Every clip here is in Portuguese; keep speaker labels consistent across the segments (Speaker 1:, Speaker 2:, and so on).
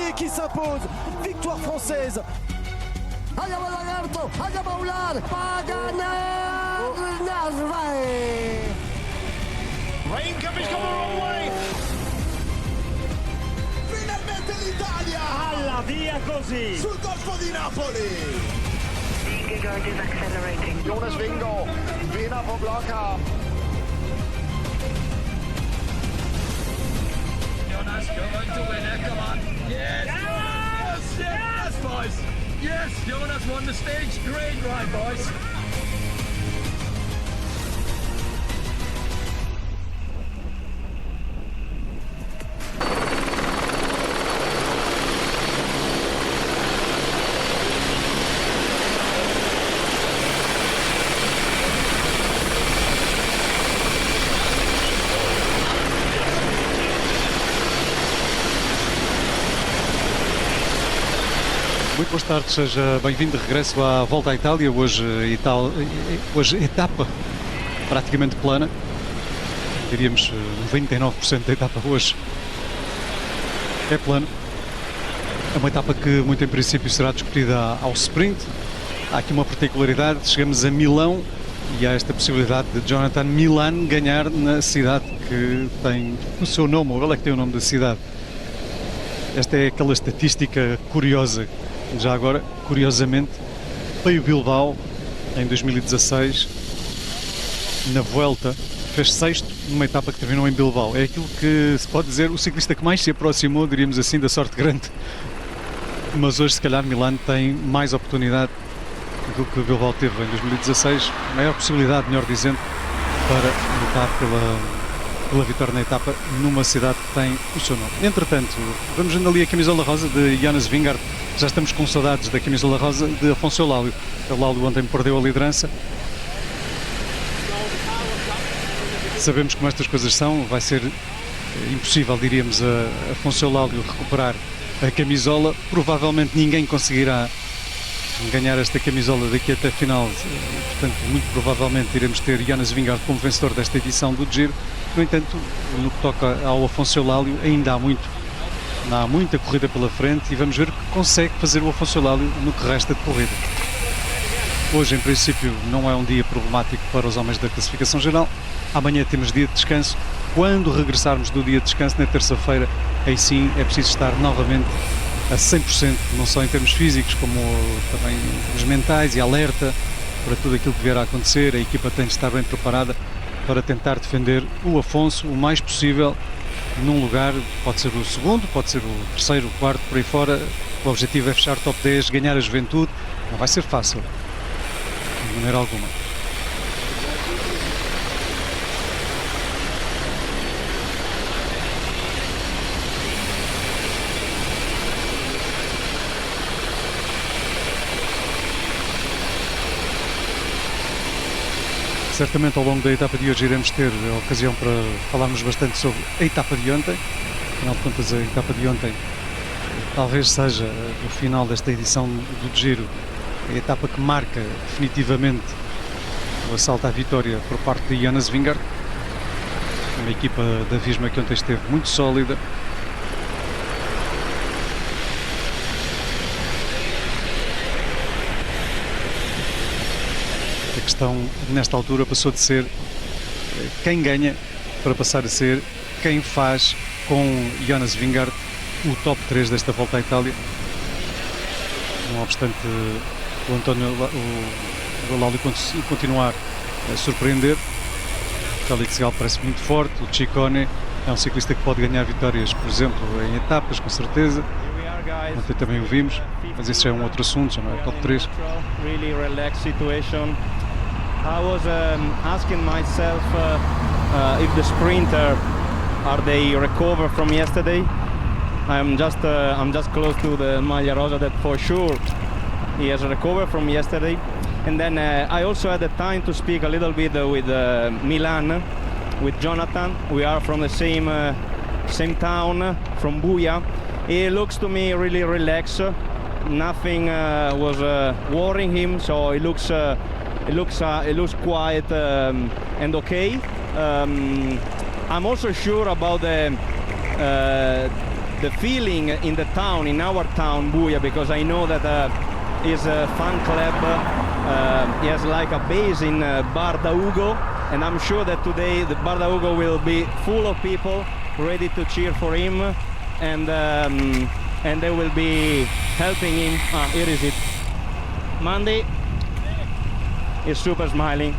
Speaker 1: et qui s'impose. Victoire française.
Speaker 2: Allá va Lagarto, allá va Ular, va a ganar Narváez.
Speaker 3: Raincoat has gone the wrong way.
Speaker 1: Finalmente l'Italia
Speaker 3: Alla via così.
Speaker 1: sul golfo di Napoli.
Speaker 4: Vingegaard is accelerating.
Speaker 5: Jonas Vingegaard vinder på Blockhavn.
Speaker 6: Jonas, going to win it, come on. Yes! Yes! Yes, boys! Yes, Jonas won the stage. Great ride, boys.
Speaker 7: Muito boas tardes, seja bem-vindo de regresso à Volta à Itália. Hoje etapa praticamente plana, diríamos 99% da etapa hoje é plana. É uma etapa que muito em princípio será discutida ao sprint. Há aqui uma particularidade, chegamos a Milão e há esta possibilidade de Jonathan Milan ganhar na cidade que tem o seu nome, ou ele é que tem o nome da cidade. Esta é aquela estatística curiosa. Já agora, curiosamente, veio Bilbao em 2016, na Vuelta, fez sexto numa etapa que terminou em Bilbao. É aquilo que se pode dizer o ciclista que mais se aproximou, diríamos assim, da sorte grande. Mas hoje, se calhar, Milan tem mais oportunidade do que Bilbao teve em 2016, maior possibilidade, melhor dizendo, para lutar pela vitória na etapa numa cidade que tem o seu nome. Entretanto, vamos vendo ali a camisola rosa de Jonas Vingegaard. Já estamos com saudades da camisola rosa de Afonso Eulálio. Eulálio ontem perdeu a liderança. Sabemos como estas coisas são, vai ser impossível, diríamos, a Afonso Eulálio recuperar a camisola. Provavelmente ninguém conseguirá ganhar esta camisola daqui até a final. Portanto, muito provavelmente iremos ter Jonas Vingegaard como vencedor desta edição do Giro. No entanto, no que toca ao Afonso Eulálio, ainda há muita corrida pela frente e vamos ver o que consegue fazer o Afonso Eulálio no que resta de corrida. Hoje, em princípio, não é um dia problemático para os homens da classificação geral. Amanhã temos dia de descanso. Quando regressarmos do dia de descanso, na terça-feira, aí sim é preciso estar novamente a 100%, não só em termos físicos, como também em termos mentais e alerta para tudo aquilo que vier a acontecer. A equipa tem de estar bem preparada para tentar defender o Afonso o mais possível num lugar, pode ser o segundo, pode ser o terceiro, o quarto, por aí fora. O objetivo é fechar top 10, ganhar a juventude. Não vai ser fácil, de maneira alguma. Certamente ao longo da etapa de hoje iremos ter a ocasião para falarmos bastante sobre a etapa de ontem. Afinal de contas, a etapa de ontem talvez seja o final desta edição do Giro, a etapa que marca definitivamente o assalto à vitória por parte de Jonas Vingegaard. Uma equipa da Visma que ontem esteve muito sólida. A questão, nesta altura, passou de ser quem ganha para passar a ser quem faz com Jonas Vingegaard o top 3 desta Volta à Itália. Não obstante o Eulálio continuar a surpreender, o Félix Gall parece muito forte, o Ciccone é um ciclista que pode ganhar vitórias, por exemplo, em etapas, com certeza. Ontem também o vimos, mas esse já é um outro assunto, já não é top 3.
Speaker 8: I was asking myself if the sprinter are they recover from yesterday. I'm just close to the Maglia Rosa that for sure he has recovered from yesterday. And then I also had the time to speak a little bit with Milan, with Jonathan. We are from the same town, from Buia. He looks to me really relaxed. Nothing was worrying him, so he looks quiet and okay. I'm also sure about the feeling in the town, in our town, Buia, because I know that is a fan club. He has like a base in Bar da Ugo, and I'm sure that today the Bar da Ugo will be full of people ready to cheer for him, and they will be helping him. Here is it. Mandy is super smiling.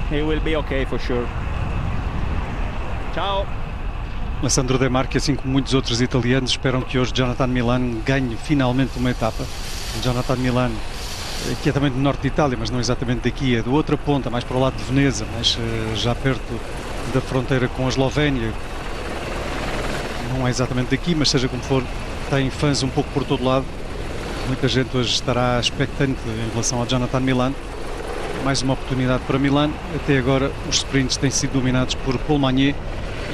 Speaker 8: He will be okay for sure. Ciao.
Speaker 7: Alessandro De Marchi, assim como muitos outros italianos, esperam que hoje Jonathan Milan ganhe finalmente uma etapa. Jonathan Milan, que é também do norte de Itália, mas não exatamente daqui, é de outra ponta, mais para o lado de Veneza, mas já perto da fronteira com a Eslovénia. Não é exatamente daqui, mas seja como for, tem fãs um pouco por todo lado. Muita gente hoje estará expectante em relação a Jonathan Milan. Mais uma oportunidade para Milan. Até agora os sprints têm sido dominados por Paul Magnier.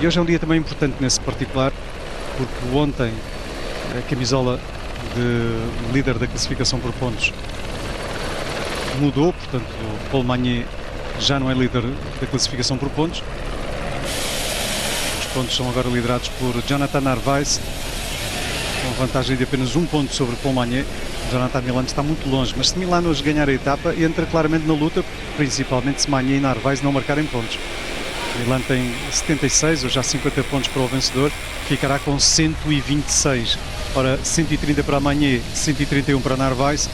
Speaker 7: E hoje é um dia também importante nesse particular, porque ontem a camisola de líder da classificação por pontos mudou, portanto Paul Magnier já não é líder da classificação por pontos. Os pontos são agora liderados por Jonathan Narvaez, com vantagem de apenas um ponto sobre Paul Magnier. Jonathan Milan está muito longe, mas se Milan hoje ganhar a etapa, entra claramente na luta, principalmente se Magnier e Narvaez não marcarem pontos. Milan tem 76, ou já 50 pontos para o vencedor, ficará com 126. Ora, 130 para Magnier, 131 para Narvaez.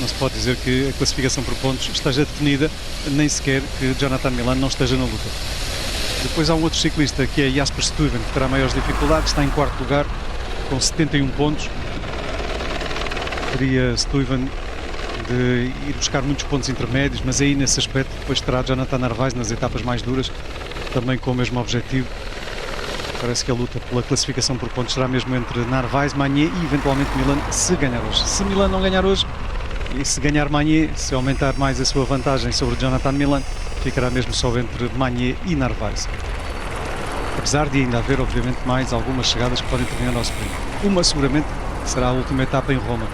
Speaker 7: Não se pode dizer que a classificação por pontos esteja definida, nem sequer que Jonathan Milan não esteja na luta. Depois há um outro ciclista que é Jasper Stuyven, que terá maiores dificuldades, está em quarto lugar, com 71 pontos. Teria Stuyven de ir buscar muitos pontos intermédios, mas aí nesse aspecto depois terá Jonathan Narvaez nas etapas mais duras, também com o mesmo objetivo. Parece que a luta pela classificação por pontos será mesmo entre Narvaez, Magnier e eventualmente Milan, se ganhar hoje. Se Milan não ganhar hoje, e se ganhar Magnier, se aumentar mais a sua vantagem sobre Jonathan Milan, ficará mesmo só entre Magnier e Narvaez. Apesar de ainda haver, obviamente, mais algumas chegadas que podem terminar ao sprint. Uma seguramente será a última etapa em Roma.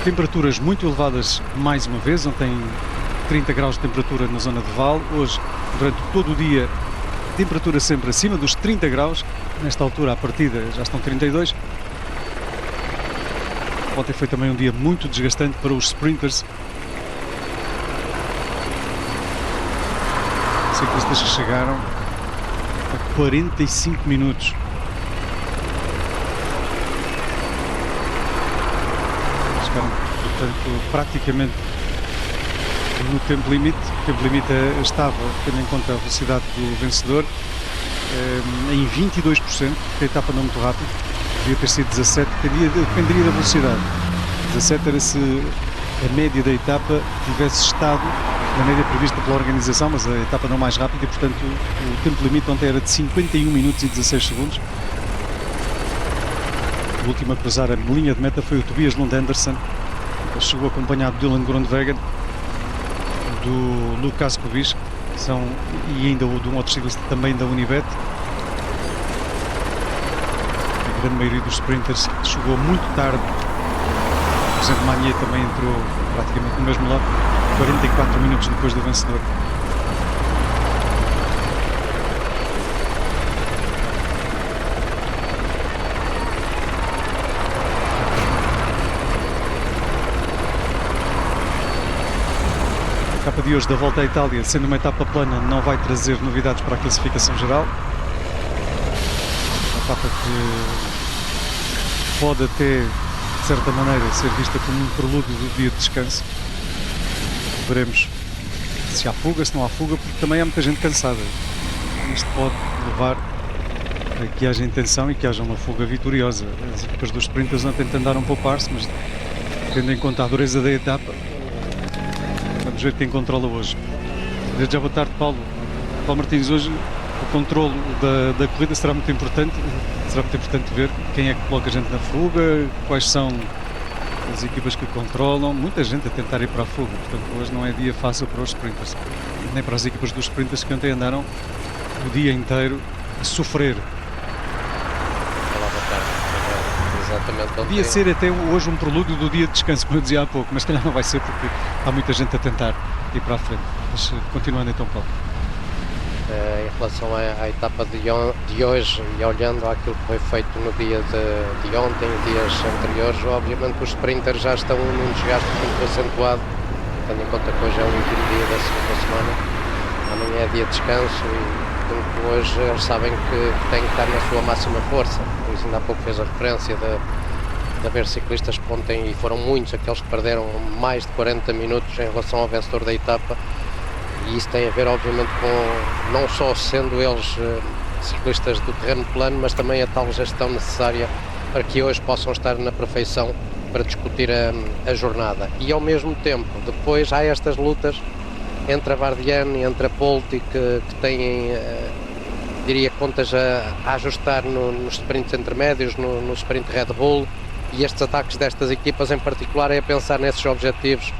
Speaker 7: Temperaturas muito elevadas mais uma vez, ontem 30 graus de temperatura na zona de Val, hoje durante todo o dia temperatura sempre acima dos 30 graus, nesta altura à partida já estão 32. Ontem foi também um dia muito desgastante para os sprinters. Ciclistas que chegaram a 45 minutos. Chegaram, portanto, praticamente no tempo limite. O tempo limite estava, tendo em conta a velocidade do vencedor, em 22%, porque a etapa não é muito rápida. Devia ter sido 17, dependeria da velocidade. 17 era se a média da etapa tivesse estado na média prevista pela organização, mas a etapa não mais rápida e, portanto, o tempo limite ontem era de 51 minutos e 16 segundos. O último a cruzar a linha de meta foi o Tobias Lund Andersen. Ele chegou acompanhado de Dylan Groenewegen, do Lucas Kubis, e ainda de um outro ciclista também da Unibet. A grande maioria dos sprinters chegou muito tarde. Por exemplo, Magnier também entrou praticamente no mesmo lado, 44 minutos depois do vencedor. A etapa de hoje da Volta à Itália, sendo uma etapa plana, não vai trazer novidades para a classificação geral. Uma etapa que pode até, de certa maneira, ser vista como um prelúdio do dia de descanso. Veremos se há fuga, se não há fuga, porque também há muita gente cansada. Isto pode levar a que haja intenção e que haja uma fuga vitoriosa. As equipas dos sprinters ontem tentaram poupar-se, mas tendo em conta a dureza da etapa, vamos ver quem controla hoje. Desde já, boa tarde, Paulo. Paulo Martins, hoje o controlo da corrida será muito importante. Será muito importante ver quem é que coloca a gente na fuga, quais são as equipas que controlam. Muita gente a tentar ir para a fuga, portanto hoje não é dia fácil para os sprinters, nem para as equipas dos sprinters que ontem andaram o dia inteiro a sofrer.
Speaker 9: Olá, boa tarde. Exatamente.
Speaker 7: Podia ser até hoje um prelúdio do dia de descanso, como eu dizia há pouco, mas se calhar não vai ser porque há muita gente a tentar ir para a frente. Mas continuando então, Paulo.
Speaker 9: relação à etapa de hoje e olhando àquilo que foi feito no dia de ontem, dias anteriores, obviamente os sprinters já estão num desgaste muito acentuado, tendo em conta que hoje é o último dia da segunda semana, amanhã é dia de descanso e portanto, hoje eles sabem que têm que estar na sua máxima força. Por isso ainda há pouco fez a referência de haver ciclistas que ontem, e foram muitos aqueles que perderam mais de 40 minutos em relação ao vencedor da etapa, e isso tem a ver obviamente com não só sendo eles ciclistas do terreno plano, mas também a tal gestão necessária para que hoje possam estar na perfeição para discutir a jornada. E ao mesmo tempo depois há estas lutas entre a Bardiani e entre a Polti que têm, diria, contas a ajustar nos sprints intermédios, no sprint Red Bull, e estes ataques destas equipas em particular é a pensar nesses objetivos.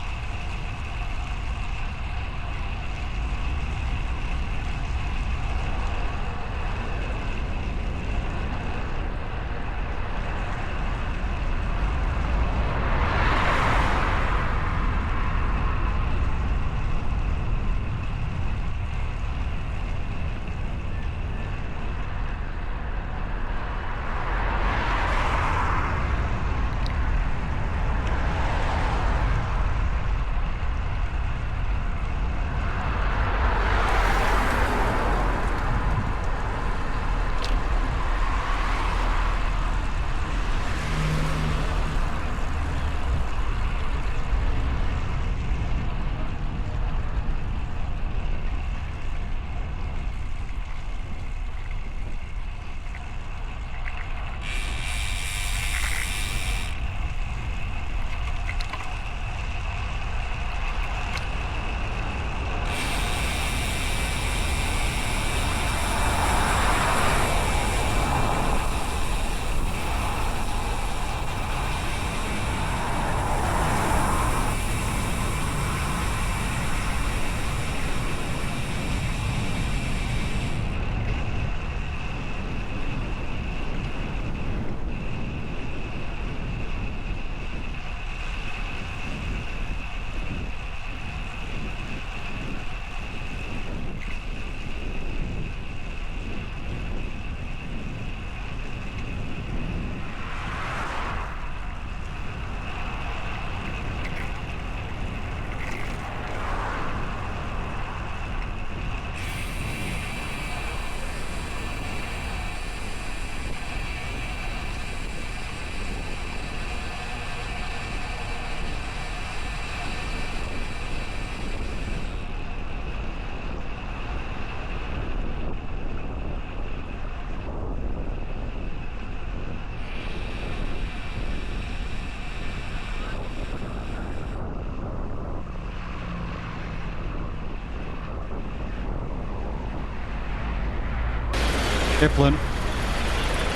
Speaker 7: É plano.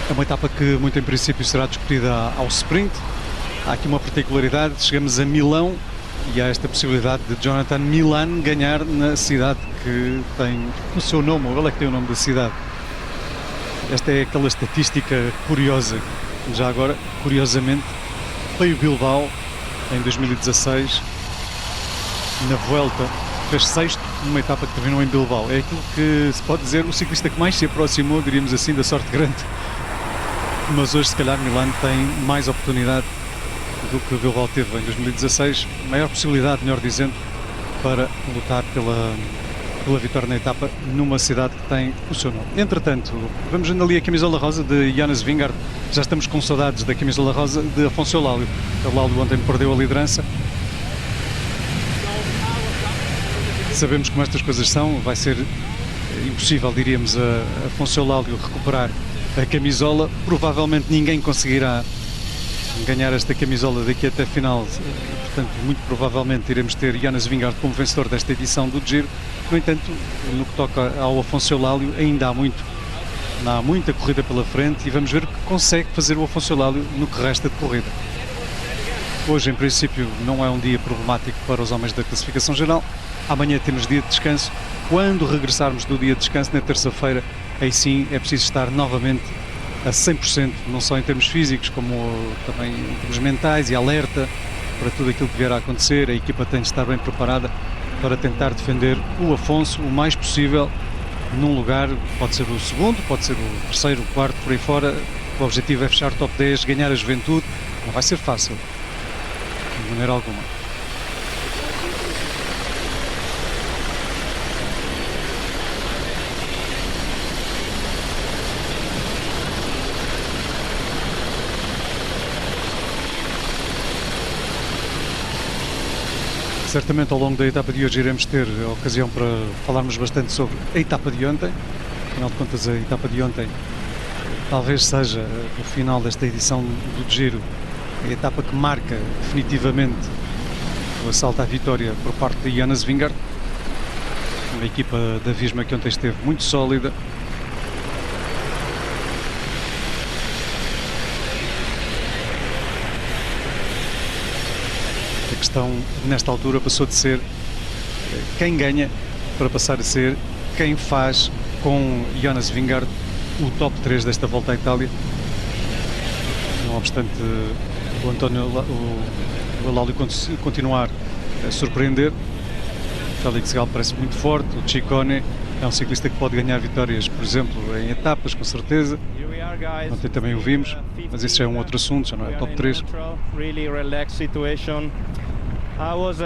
Speaker 7: É uma etapa que muito em princípio será discutida ao sprint. Há aqui uma particularidade, chegamos a Milão e há esta possibilidade de Jonathan Milan ganhar na cidade que tem o seu nome, ou ele é que tem o nome da cidade. Esta é aquela estatística curiosa. Já agora, curiosamente, veio Bilbao em 2016, na Vuelta, fez sexto numa etapa que terminou em Bilbao. É aquilo que se pode dizer o ciclista que mais se aproximou, diríamos assim, da sorte grande. Mas hoje, se calhar, Milan tem mais oportunidade do que Bilbao teve em 2016, maior possibilidade, melhor dizendo, para lutar pela vitória na etapa numa cidade que tem o seu nome. Entretanto, vamos vendo ali a camisola rosa de Jonas Vingegaard. Já estamos com saudades da camisola rosa de Afonso Eulalia. Eulalia ontem perdeu a liderança. Sabemos como estas coisas são, vai ser impossível, diríamos, a Afonso Eulalia recuperar a camisola. Provavelmente ninguém conseguirá ganhar esta camisola daqui até a final. Portanto, muito provavelmente iremos ter Jonas Vingegaard como vencedor desta edição do Giro. No entanto, no que toca ao Afonso Eulalia, ainda há muita corrida pela frente e vamos ver o que consegue fazer o Afonso Eulalia no que resta de corrida. Hoje, em princípio, não é um dia problemático para os homens da classificação geral. Amanhã temos dia de descanso. Quando regressarmos do dia de descanso, na terça-feira, aí sim é preciso estar novamente a 100%, não só em termos físicos, como também em termos mentais e alerta para tudo aquilo que vier a acontecer. A equipa tem de estar bem preparada para tentar defender o Afonso o mais possível num lugar, pode ser o segundo, pode ser o terceiro, o quarto, por aí fora. O objetivo é fechar top 10, ganhar a Juventude. Não vai ser fácil, de maneira alguma. Certamente ao longo da etapa de hoje iremos ter a ocasião para falarmos bastante sobre a etapa de ontem. Afinal de contas, a etapa de ontem talvez seja, no final desta edição do Giro, a etapa que marca definitivamente o assalto à vitória por parte de Jonas Vingegaard. Uma equipa da Visma que ontem esteve muito sólida. A questão nesta altura passou de ser quem ganha para passar a ser quem faz com Jonas Vingegaard o top 3 desta volta à Itália. Não obstante o António o Lauda continuar a surpreender, o Félix Gall parece muito forte, o Ciccone é um ciclista que pode ganhar vitórias, por exemplo, em etapas, com certeza. Ontem também o vimos, mas isso já é um outro assunto, já não é top 3.
Speaker 8: I was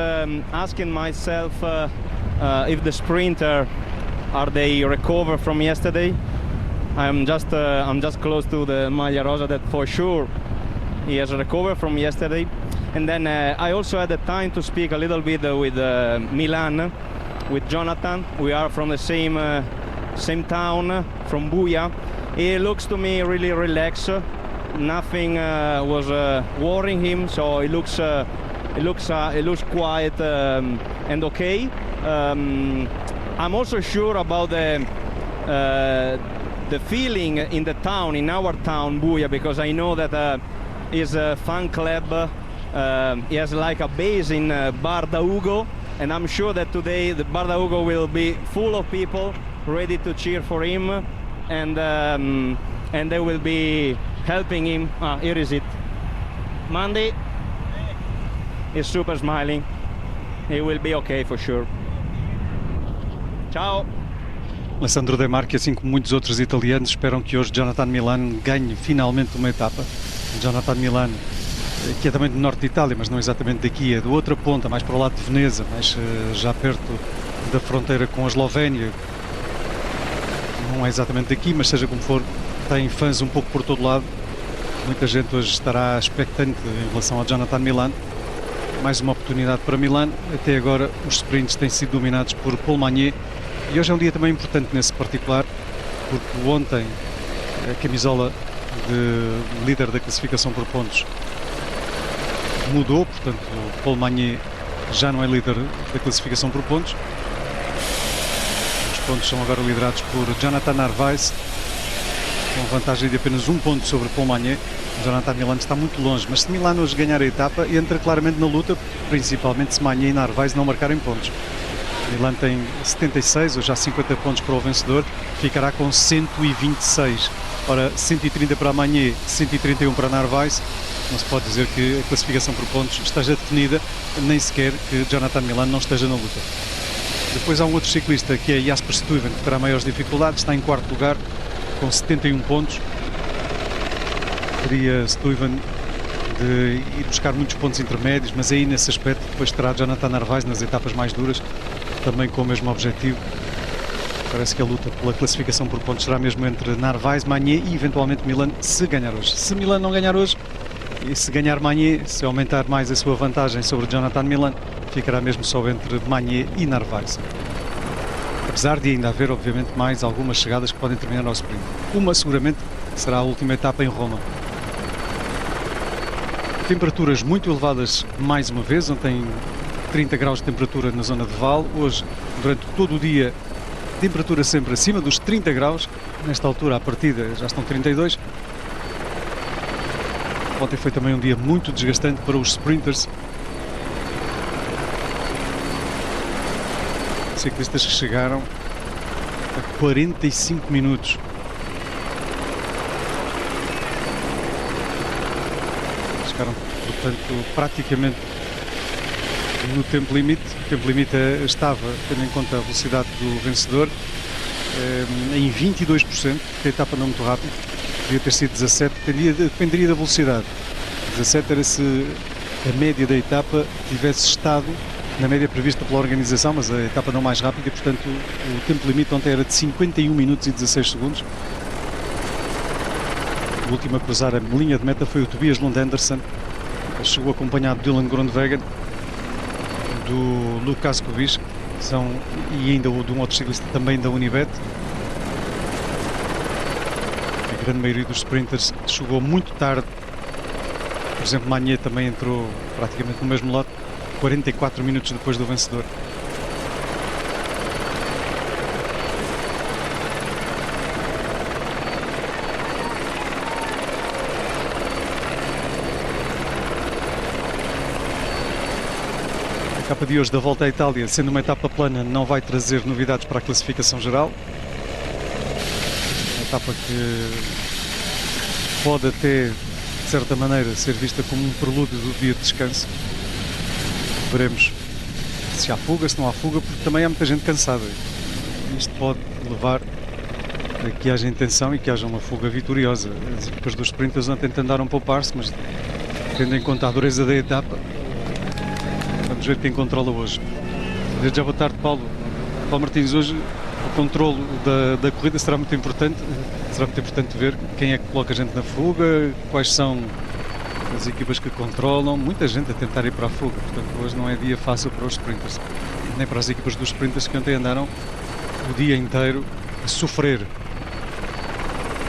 Speaker 8: asking myself if the sprinter are they recover from yesterday. I'm just close to the Maglia Rosa that for sure he has recovered from yesterday. And then I also had the time to speak a little bit with Milan, with Jonathan. We are from the same town, from Buia. He looks to me really relaxed. Nothing was worrying him, so he looks quiet and okay. I'm also sure about the feeling in the town, in our town, Buia, because I know that is a fan club. He has like a base in Bar da Ugo, and I'm sure that today the Bar da Ugo will be full of people ready to cheer for him, and they will be helping him. Here is it. Mandy is super smiling. He will be okay for sure. Ciao.
Speaker 7: Alessandro De Marchi, assim como muitos outros italianos, esperam que hoje Jonathan Milan ganhe finalmente uma etapa. Jonathan Milan, que é também do norte de Itália, mas não exatamente daqui, é da outra ponta, mais para o lado de Veneza, mais já perto da fronteira com a Eslovénia. Não é exatamente daqui, mas seja como for, tem fãs um pouco por todo lado. Muita gente hoje estará expectante em relação ao Jonathan Milan. Mais uma oportunidade para Milan. Até agora os sprints têm sido dominados por Paul Magnier. E hoje é um dia também importante nesse particular, porque ontem a camisola de líder da classificação por pontos mudou, portanto Paul Magnier já não é líder da classificação por pontos. Os pontos são agora liderados por Jonathan Narvaez, com vantagem de apenas um ponto sobre Paul Magnier. Jonathan Milan está muito longe, mas se Milan hoje ganhar a etapa, entra claramente na luta, principalmente se Magnier e Narvaez não marcarem pontos. Milan tem 76, ou já 50 pontos para o vencedor, ficará com 126. Ora, 130 para Magnier, 131 para Narvaez. Não se pode dizer que a classificação por pontos esteja definida, nem sequer que Jonathan Milan não esteja na luta. Depois há um outro ciclista que é Jasper Stuyven, que terá maiores dificuldades, está em quarto lugar com 71 pontos. Teria Stuyven de ir buscar muitos pontos intermédios, mas aí nesse aspecto depois terá Jonathan Narvaez nas etapas mais duras, também com o mesmo objetivo. Parece que a luta pela classificação por pontos será mesmo entre Narvaez, Magnier e eventualmente Milan, se ganhar hoje. Se Milan não ganhar hoje, e se ganhar Magnier, se aumentar mais a sua vantagem sobre Jonathan Milan, ficará mesmo só entre Magnier e Narvaez. Apesar de ainda haver, obviamente, mais algumas chegadas que podem terminar ao sprint. Uma, seguramente, será a última etapa em Roma. Temperaturas muito elevadas mais uma vez, ontem 30 graus de temperatura na zona de Val, hoje durante todo o dia temperatura sempre acima dos 30 graus, nesta altura à partida já estão 32. Ontem foi também um dia muito desgastante para os sprinters. Ciclistas que chegaram a 45 minutos. Chegaram, portanto, praticamente no tempo limite. O tempo limite estava, tendo em conta a velocidade do vencedor, em 22%, porque a etapa não é muito rápida, devia ter sido 17, dependeria da velocidade. 17 era se a média da etapa tivesse estado na média prevista pela organização, mas a etapa não mais rápida, e portanto o tempo limite ontem era de 51 minutos e 16 segundos. O último a cruzar a linha de meta foi o Tobias Lund Andersen. Ele chegou acompanhado de Dylan Groenewegen, do Lucas Kubis, e ainda de um outro ciclista também da Unibet. A grande maioria dos sprinters chegou muito tarde. Por exemplo, Magnier também entrou praticamente no mesmo lote, 44 minutos depois do vencedor. A etapa de hoje da Volta à Itália, sendo uma etapa plana, não vai trazer novidades para a classificação geral. Uma etapa que pode até, de certa maneira, ser vista como um prelúdio do dia de descanso. Veremos se há fuga, se não há fuga, porque também há muita gente cansada. Isto pode levar a que haja intenção e que haja uma fuga vitoriosa. As equipas dos sprinters ontem tentaram poupar-se, mas tendo em conta a dureza da etapa, vamos ver quem controla hoje. Desde já boa tarde, Paulo. Paulo Martins, hoje o controlo da corrida será muito importante. Será muito importante ver quem é que coloca a gente na fuga, quais são as equipas que controlam, muita gente a tentar ir para a fuga, portanto hoje não é dia fácil para os sprinters, nem para as equipas dos sprinters que ontem andaram o dia inteiro a sofrer.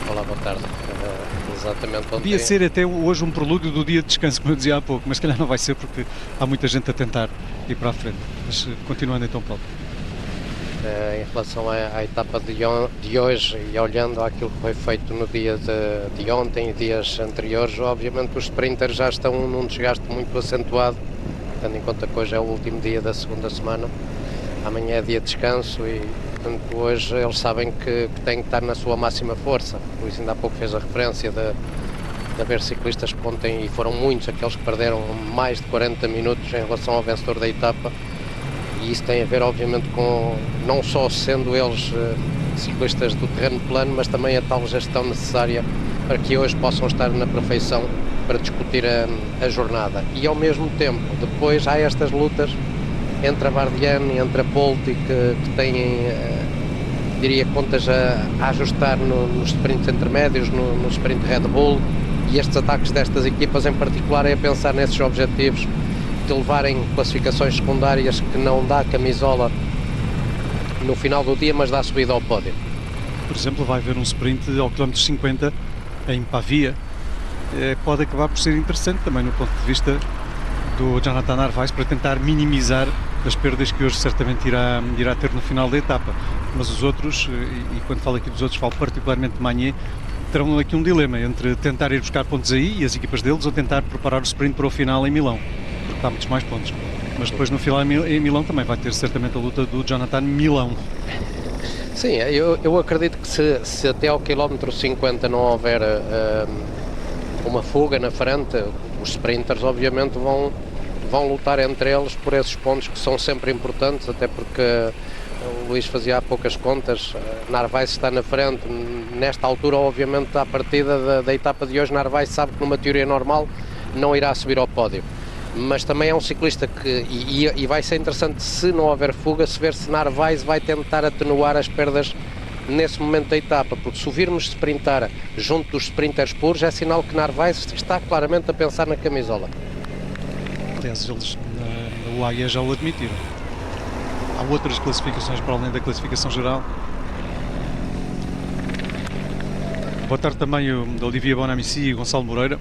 Speaker 9: Olá, boa tarde. Exatamente ontem.
Speaker 7: Podia ser até hoje um prelúdio do dia de descanso, como eu dizia há pouco, mas se calhar não vai ser porque há muita gente a tentar ir para a frente. Mas continuando então, Paulo.
Speaker 9: Em relação à etapa de hoje e olhando àquilo que foi feito no dia de ontem e dias anteriores, obviamente os sprinters já estão num desgaste muito acentuado, tendo em conta que hoje é o último dia da segunda semana, amanhã é dia de descanso e portanto hoje eles sabem que têm que estar na sua máxima força. Por isso ainda há pouco fez a referência de haver ciclistas que ontem, e foram muitos aqueles que perderam mais de 40 minutos em relação ao vencedor da etapa. E isso tem a ver, obviamente, com não só sendo eles ciclistas do terreno plano, mas também a tal gestão necessária para que hoje possam estar na perfeição para discutir a jornada. E ao mesmo tempo, depois há estas lutas entre a Bardiani e entre a Polti que têm, diria, contas a ajustar nos sprints intermédios, no sprint Red Bull, e estes ataques destas equipas em particular é a pensar nesses objetivos de levarem classificações secundárias que não dá camisola no final do dia, mas dá subida ao pódio.
Speaker 7: Por exemplo, vai haver um sprint ao quilómetro 50 em Pavia. Pode acabar por ser interessante também no ponto de vista do Jonathan Narvaez para tentar minimizar as perdas que hoje certamente irá ter no final da etapa. Mas os outros, e quando falo aqui dos outros, falo particularmente de Magnier, terão aqui um dilema entre tentar ir buscar pontos aí e as equipas deles ou tentar preparar o sprint para o final em Milão, porque há muitos mais pontos. Mas depois no final em Milão também vai ter certamente a luta do Jonathan Milão.
Speaker 9: Sim, eu acredito que se até ao quilómetro 50 não houver uma fuga na frente, os sprinters obviamente vão lutar entre eles por esses pontos que são sempre importantes, até porque o Luís fazia há poucas contas, Narvaez está na frente, nesta altura obviamente à partida da etapa de hoje Narvaez sabe que numa teoria normal não irá subir ao pódio, mas também é um ciclista que, e vai ser interessante se não houver fuga, se ver se Narvaez vai tentar atenuar as perdas nesse momento da etapa, porque se o virmos sprintar junto dos sprinters puros é sinal que Narvaez está claramente a pensar na camisola.
Speaker 7: Aliás, eles na UAE já o admitiram. Há outras classificações para além da classificação geral. Boa tarde também a Olivia Bonamici e Gonçalo Moreira.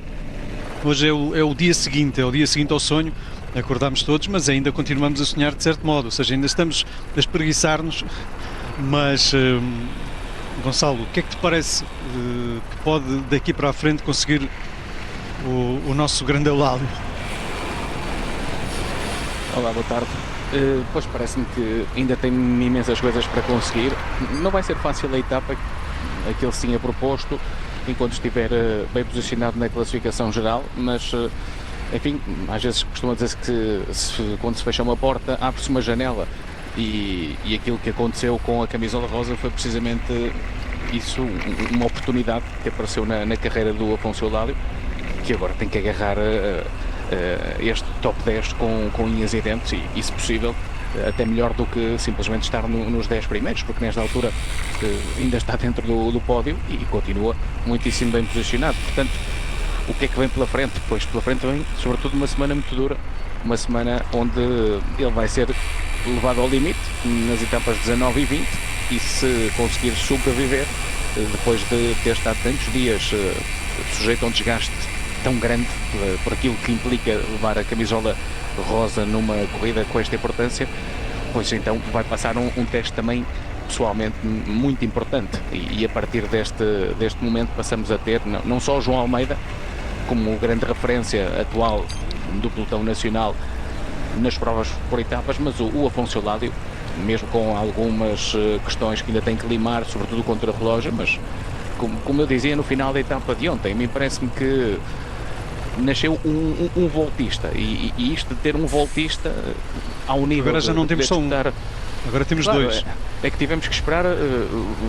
Speaker 7: Hoje é o dia seguinte ao sonho, acordámos todos, mas ainda continuamos a sonhar de certo modo, ou seja, ainda estamos a espreguiçar-nos, mas Gonçalo, o que é que te parece que pode daqui para a frente conseguir o nosso grande Eulálio?
Speaker 10: Olá, boa tarde. Pois parece-me que ainda tem imensas coisas para conseguir. Não vai ser fácil a etapa, aquele sim é proposto, enquanto estiver bem posicionado na classificação geral, mas enfim, às vezes costuma dizer-se que quando se fecha uma porta abre-se uma janela, e aquilo que aconteceu com a camisola rosa foi precisamente isso, uma oportunidade que apareceu na carreira do Afonso Eulálio, que agora tem que agarrar este top 10 com unhas e dentes e, se possível, até melhor do que simplesmente estar nos 10 primeiros, porque nesta altura ainda está dentro do pódio e continua muitíssimo bem posicionado. Portanto, o que é que vem pela frente? Pois pela frente vem sobretudo uma semana muito dura, uma semana onde ele vai ser levado ao limite nas etapas 19 e 20, e se conseguir sobreviver depois de ter estado tantos dias sujeito a um desgaste tão grande por aquilo que implica levar a camisola rosa numa corrida com esta importância, pois então vai passar um teste também pessoalmente muito importante, e a partir deste momento passamos a ter não só o João Almeida como grande referência atual do pelotão nacional nas provas por etapas, mas o Afonso Eulálio, mesmo com algumas questões que ainda tem que limar, sobretudo contra o relógio, mas como eu dizia no final da etapa de ontem, me parece-me que nasceu um voltista, e isto de ter um voltista ao nível
Speaker 7: agora já não temos só um, agora temos
Speaker 10: claro,
Speaker 7: dois.
Speaker 10: É que tivemos que esperar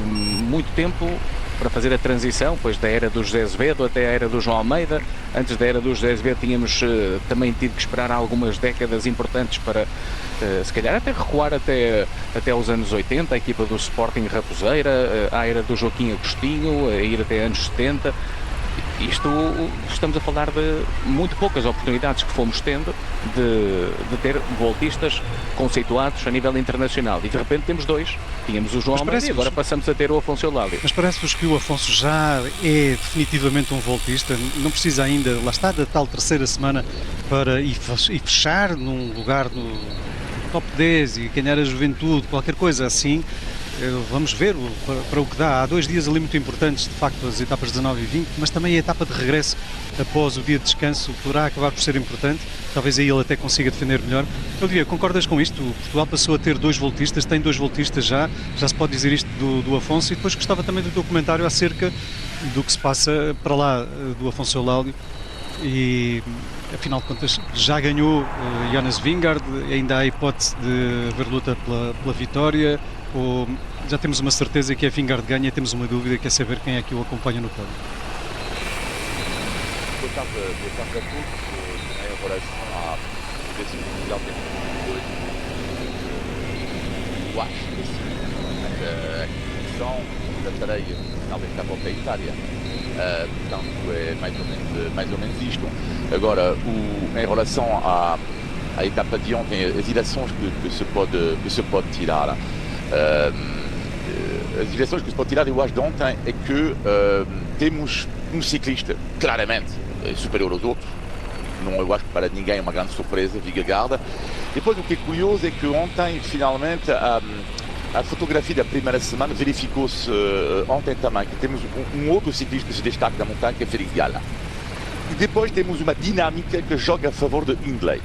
Speaker 10: muito tempo para fazer a transição, pois da era do José Azevedo até a era do João Almeida. Antes da era do José Azevedo tínhamos também tido que esperar algumas décadas importantes para se calhar até recuar até aos anos 80, a equipa do Sporting Raposeira, a era do Joaquim Agostinho, a ir até anos 70. Isto, estamos a falar de muito poucas oportunidades que fomos tendo de ter voltistas conceituados a nível internacional, e de repente temos dois. Tínhamos o João Almeida e agora passamos a ter o Afonso Eulálio.
Speaker 7: Mas parece-vos que o Afonso já é definitivamente um voltista, não precisa ainda, lá está, da tal terceira semana para ir fechar num lugar no top 10 e ganhar a juventude, qualquer coisa assim. Vamos ver para o que dá. Há 2 dias ali muito importantes, de facto, as etapas 19 e 20, mas também a etapa de regresso após o dia de descanso poderá acabar por ser importante. Talvez aí ele até consiga defender melhor. Olivia, concordas com isto? O Portugal passou a ter 2 voltistas, tem 2 voltistas já se pode dizer isto do Afonso, e depois gostava também do teu comentário acerca do que se passa para lá do Afonso Eulálio. E afinal de contas já ganhou Jonas Vingegaard, ainda há a hipótese de haver luta pela vitória, ou já temos uma certeza que a Vingegaard ganha e temos uma dúvida, que é saber quem é que o acompanha no pódio?
Speaker 11: Boa tarde a todos. Em relação à decisão mundial de 2022, eu acho que sim, a competição da tarefa final desta volta à Itália. Portanto, é mais ou menos isto. Agora, em relação à etapa de ontem, as ilações que se pode tirar. As direções que se pode tirar, eu acho, de ontem é que temos um ciclista claramente superior aos outros. Não, eu acho que para ninguém é uma grande surpresa, Vingegaard. Depois, o que é curioso é que ontem, finalmente, a fotografia da primeira semana verificou-se ontem também, que temos um outro ciclista que se destaca da montanha, que é Félix Gall. E depois temos uma dinâmica que joga a favor de Hindley.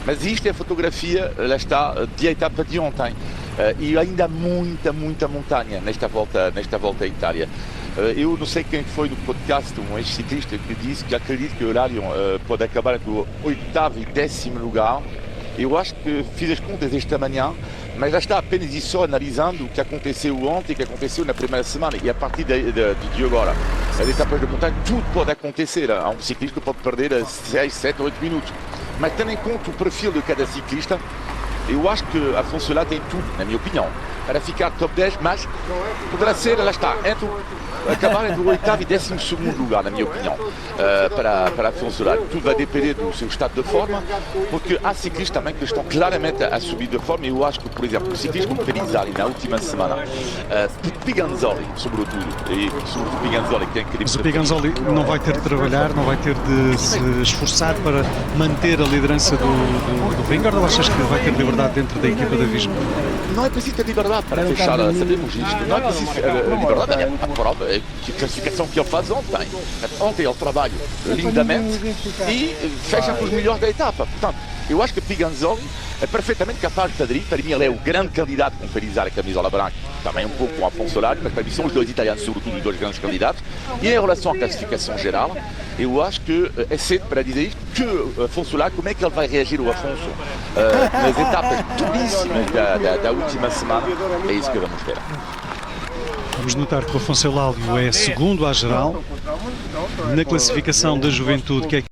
Speaker 11: Mas isto é a fotografia, lá está, de etapa de ontem. E ainda há muita montanha nesta volta à Itália. Eu não sei quem foi no podcast, um ex-ciclista, que disse que acredita que o Eulálio pode acabar entre o 8º e 10º lugar. Eu acho que fiz as contas esta manhã, mas já está apenas isso, só analisando o que aconteceu ontem e o que aconteceu na primeira semana. E a partir de agora, as etapas de montanha, tudo pode acontecer. Há um ciclista que pode perder 6, 7, 8 minutos. Mas tendo em conta o perfil de cada ciclista, eu acho que Afonso Eulálio tem tudo, na minha opinião, para ficar top 10, mas poderá ser, lá está, acabar entre o 8º e 12º lugar, na minha opinião, para Afonso Eulálio. Tudo vai depender do seu estado de forma, porque há ciclistas também que estão claramente a subir de forma, e eu acho que, por exemplo, o ciclista como Pellizzari na última semana, Piganzoli, sobretudo, e sobretudo Piganzoli, que tem incrível.
Speaker 7: Mas o Piganzoli não vai ter de trabalhar, não vai ter de se esforçar para manter a liderança do Vingegaard, ou achas que vai ter liberdade dentro da equipa da Visma?
Speaker 11: Não é preciso ter liberdade para fechar, sabemos isto, não é preciso liberdade, a prova é que a classificação que ele faz ontem. Ontem ele trabalha lindamente e fecha com os melhores da etapa. Portanto, Eu acho que Piganzoli é perfeitamente capaz de fazer isso. Para mim, ele é o grande candidato a conferizar a camisola branca, também um pouco com Afonso Solari, mas para mim são os dois italianos, sobretudo, os dois grandes candidatos. E em relação à classificação geral, eu acho que é cedo para dizer isto, que Afonso Solari, como é que ele vai reagir, o Afonso, nas etapas duríssimas da última semana, é isso que vamos ver.
Speaker 7: Vamos notar que o Afonso Eulálio é segundo à geral na classificação da Juventude, que é